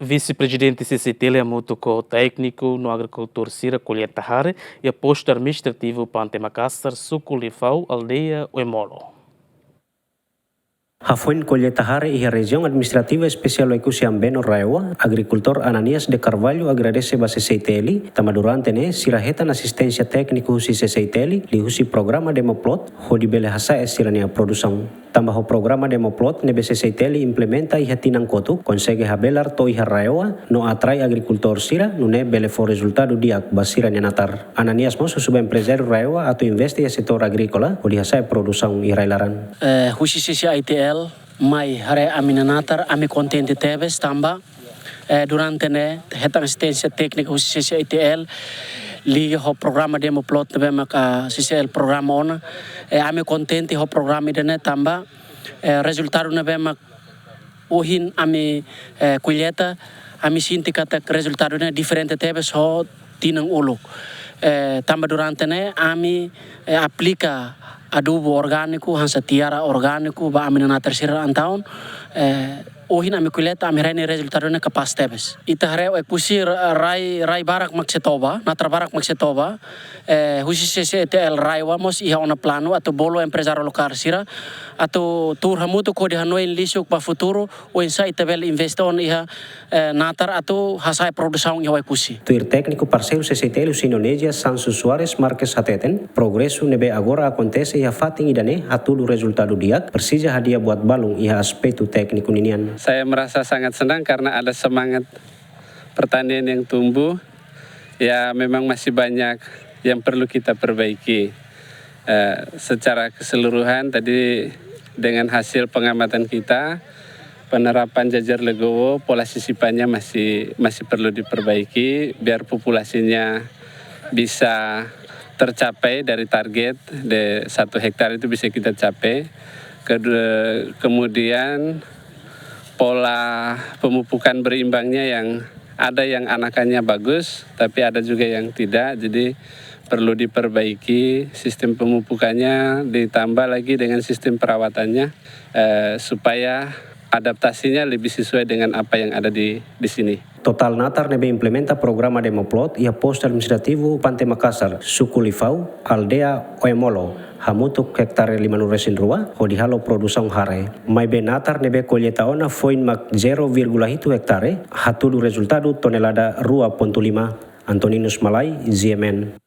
Vice-presidente CCTL Amutuco técnico no agricultor Sira Colheita Hare e a posto administrativo Pante Macassar, Suculifau, aldeia Oemolo. Hafuin Colheita Hare e a região administrativa especial Oikusi Ambeno Raewa, agricultor Ananias de Carvalho agradece a CCTL, tama durante ne sirahetan assistência técnica husi CCTL, li husi programa Demoplot, hodi bele hasa esirania produção. Tambah o programa Demoplot ne CCTL implementa e hatinang kotu, consegue habelar to iha Raewa, no atrai agricultor sira, no ne bele for resultado diak basirania natar. Ananias mo susuba empresário Raewa atau investe a setor agrícola, hodi hasa produção irailaran. Husi CCTL mai hare amina natar ami contente teves tamba durante ne hetan assistência técnica o CCTL liga ho programa Demoplot ne maka CCL programa ona ami contente ho programa ne tamba resultado ne mak ohin ami colheita ami sinti kata resultado ne diferente teves ho tinang uluk tamba durante ne ami aplica adubo orgânico, hansa tiara orgânico, ba amina na terceira antaun, ohin ami colheita ami rene resultado ne kapas tebes. Ita hare o pusi rai barak maksetoba, natra barak maksetoba, husi CCTL rai wamos iha ona plano atau bolo empresário local sira atau tur hamutu ko di hanoi lisuk ba futuro o insa itabel investon iha natar atau hasai produção iha o pusi. Tuir técnico parceiro CCTL Indonésia Sansu Soares Marques Hateten, progresso nebe agora acontece e a fating idane atudu resultado diak, persija hadiah buat balung iha aspektu tekniku ninian. Saya merasa sangat senang karena ada semangat pertanian yang tumbuh. Ya memang masih banyak yang perlu kita perbaiki. Secara keseluruhan tadi dengan hasil pengamatan kita, penerapan jajar legowo, pola sisipannya masih perlu diperbaiki biar populasinya bisa tercapai dari target de 1 hektar itu bisa kita capai. Kemudian pola pemupukan berimbangnya yang ada yang anakannya bagus, tapi ada juga yang tidak. Jadi perlu diperbaiki sistem pemupukannya, ditambah lagi dengan sistem perawatannya supaya adaptasinya lebih sesuai dengan apa yang ada di sini. Total natar nebe implementa programa Demoplot e a posto administrativo Pante Macassar, Suculifau, aldea Oemolo, hamutuk hektare 5 resin rua, hodi halo produção hare. Mai be natar nebe colheita ona foi mak 0,1 hektare, hatudu resultado tonelada 2,5. Antoninus Malai, ZMN.